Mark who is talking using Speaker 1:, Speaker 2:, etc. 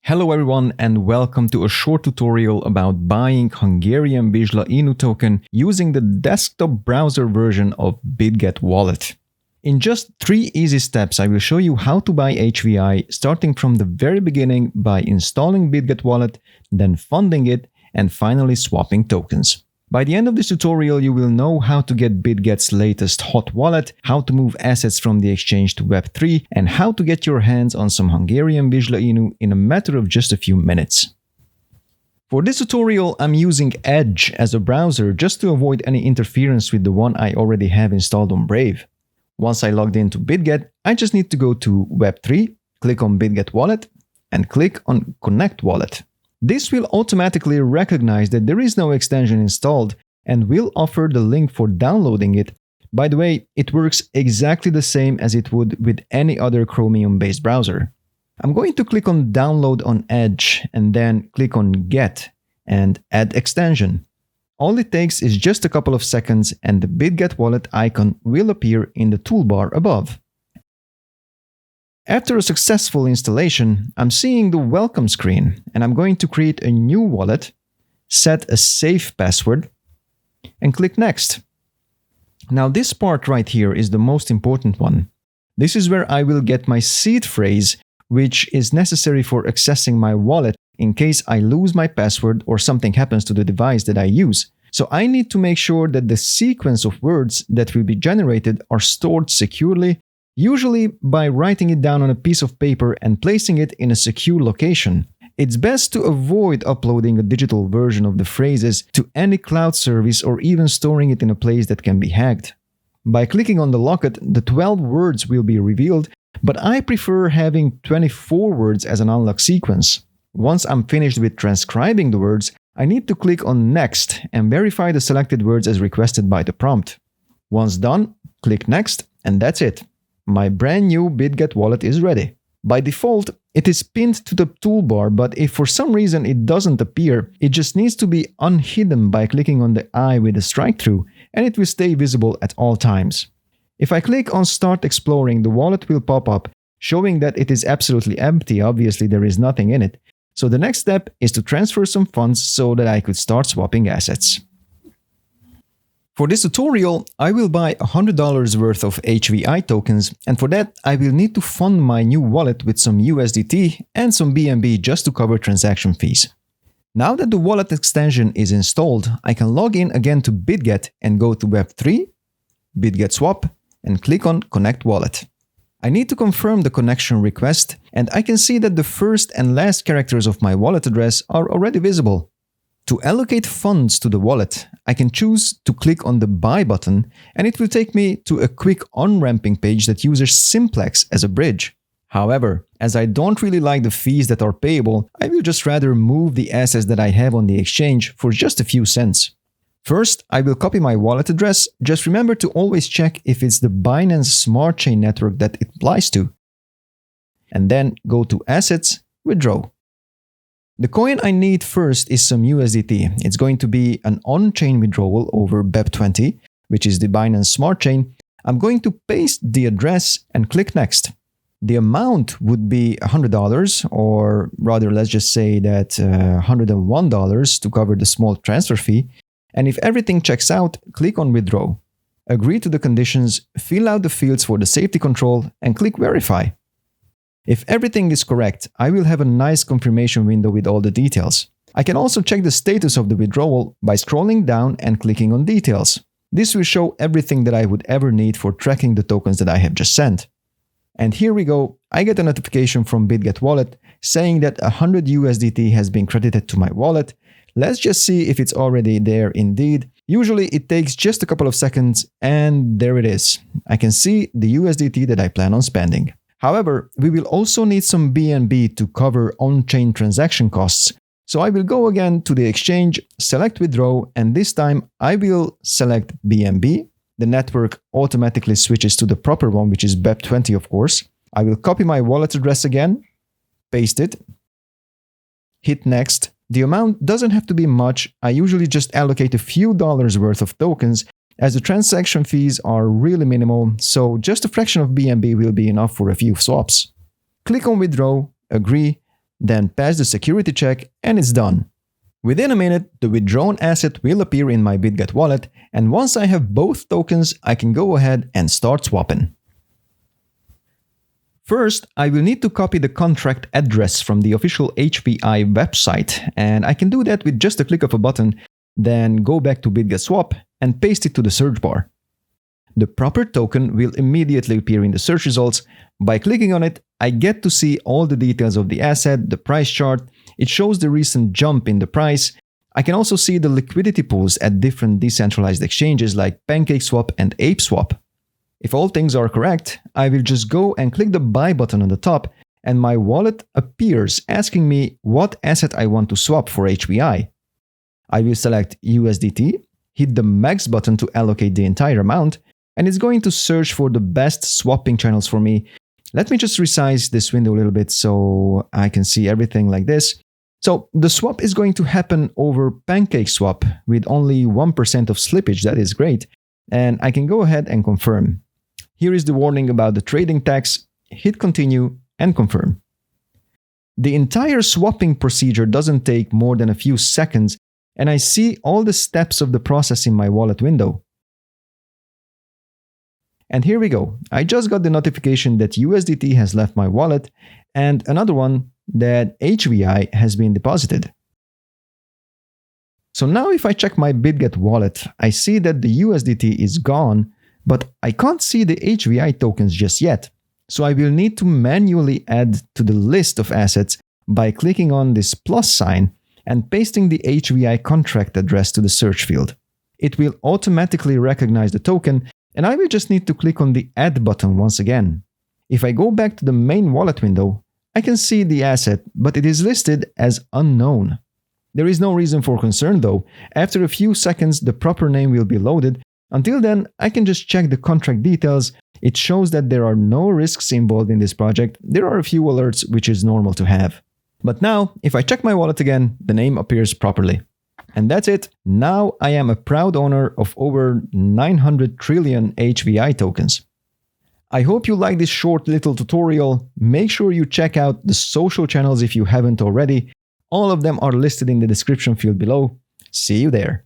Speaker 1: Hello everyone and welcome to a short tutorial about buying Hungarian Vizsla Inu token using the desktop browser version of Bitget Wallet. In just 3 easy steps I will show you how to buy HVI starting from the very beginning by installing Bitget Wallet, then funding it and finally swapping tokens. By the end of this tutorial you will know how to get Bitget's latest hot wallet, how to move assets from the exchange to Web3 and how to get your hands on some Hungarian Vizsla Inu in a matter of just a few minutes. For this tutorial I'm using Edge as a browser just to avoid any interference with the one I already have installed on Brave. Once I logged into Bitget, I just need to go to Web3, click on Bitget Wallet and click on Connect Wallet. This will automatically recognize that there is no extension installed and will offer the link for downloading it. By the way, it works exactly the same as it would with any other Chromium-based browser. I'm going to click on Download on Edge and then click on Get and Add Extension. All it takes is just a couple of seconds and the Bitget Wallet icon will appear in the toolbar above. After a successful installation, I'm seeing the welcome screen and I'm going to create a new wallet, set a safe password and click Next. Now this part right here is the most important one. This is where I will get my seed phrase, which is necessary for accessing my wallet in case I lose my password or something happens to the device that I use. So I need to make sure that the sequence of words that will be generated are stored securely, usually by writing it down on a piece of paper and placing it in a secure location. It's best to avoid uploading a digital version of the phrases to any cloud service or even storing it in a place that can be hacked. By clicking on the locket, the 12 words will be revealed, but I prefer having 24 words as an unlock sequence. Once I'm finished with transcribing the words, I need to click on Next and verify the selected words as requested by the prompt. Once done, click Next and that's it. My brand new Bitget wallet is ready. By default, it is pinned to the toolbar, but if for some reason it doesn't appear, it just needs to be unhidden by clicking on the eye with a strike through, and it will stay visible at all times. If I click on Start Exploring, the wallet will pop up, showing that it is absolutely empty. Obviously, there is nothing in it. So the next step is to transfer some funds so that I could start swapping assets. For this tutorial, I will buy $100 worth of HVI tokens, and for that I will need to fund my new wallet with some USDT and some BNB just to cover transaction fees. Now that the wallet extension is installed, I can log in again to Bitget and go to Web3, Bitget Swap, and click on Connect Wallet. I need to confirm the connection request, and I can see that the first and last characters of my wallet address are already visible. To allocate funds to the wallet, I can choose to click on the Buy button and it will take me to a quick on-ramping page that uses Simplex as a bridge. However, as I don't really like the fees that are payable, I will just rather move the assets that I have on the exchange for just a few cents. First, I will copy my wallet address. Just remember to always check if it's the Binance Smart Chain network that it applies to. And then go to Assets, Withdraw. The coin I need first is some USDT. It's going to be an on-chain withdrawal over BEP20, which is the Binance Smart Chain. I'm going to paste the address and click Next. The amount would be $100, or rather let's just say that $101 to cover the small transfer fee. And if everything checks out, click on Withdraw. Agree to the conditions, fill out the fields for the safety control and click Verify. If everything is correct, I will have a nice confirmation window with all the details. I can also check the status of the withdrawal by scrolling down and clicking on Details. This will show everything that I would ever need for tracking the tokens that I have just sent. And here we go, I get a notification from Bitget Wallet saying that 100 USDT has been credited to my wallet. Let's just see if it's already there indeed. Usually it takes just a couple of seconds and there it is. I can see the USDT that I plan on spending. However, we will also need some BNB to cover on-chain transaction costs. So I will go again to the exchange, select Withdraw, and this time I will select BNB. The network automatically switches to the proper one, which is BEP20 of course. I will copy my wallet address again, paste it, hit Next. The amount doesn't have to be much. I usually just allocate a few dollars worth of tokens as the transaction fees are really minimal, so just a fraction of BNB will be enough for a few swaps. Click on Withdraw, agree, then pass the security check, and it's done. Within a minute, the withdrawn asset will appear in my Bitget wallet, and once I have both tokens, I can go ahead and start swapping. First, I will need to copy the contract address from the official HVI website, and I can do that with just a click of a button, then go back to Bitget Swap and paste it to the search bar. The proper token will immediately appear in the search results. By clicking on it, I get to see all the details of the asset, the price chart. It shows the recent jump in the price. I can also see the liquidity pools at different decentralized exchanges like PancakeSwap and ApeSwap. If all things are correct, I will just go and click the buy button on the top, and my wallet appears asking me what asset I want to swap for HVI. I will select USDT, hit the max button to allocate the entire amount, and it's going to search for the best swapping channels for me. Let me just resize this window a little bit so I can see everything like this. So the swap is going to happen over PancakeSwap with only 1% of slippage. That is great. And I can go ahead and confirm. Here is the warning about the trading tax. Hit continue and confirm. The entire swapping procedure doesn't take more than a few seconds, and I see all the steps of the process in my wallet window. And here we go. I just got the notification that USDT has left my wallet, and another one that HVI has been deposited. So now if I check my Bitget wallet, I see that the USDT is gone, but I can't see the HVI tokens just yet. So I will need to manually add to the list of assets by clicking on this plus sign and pasting the HVI contract address to the search field. It will automatically recognize the token, and I will just need to click on the add button once again. If I go back to the main wallet window, I can see the asset, but it is listed as unknown. There is no reason for concern though. After a few seconds, the proper name will be loaded. Until then, I can just check the contract details. It shows that there are no risks involved in this project. There are a few alerts, which is normal to have. But now, if I check my wallet again, the name appears properly. And that's it. Now I am a proud owner of over 900 trillion HVI tokens. I hope you like this short little tutorial. Make sure you check out the social channels if you haven't already. All of them are listed in the description field below. See you there.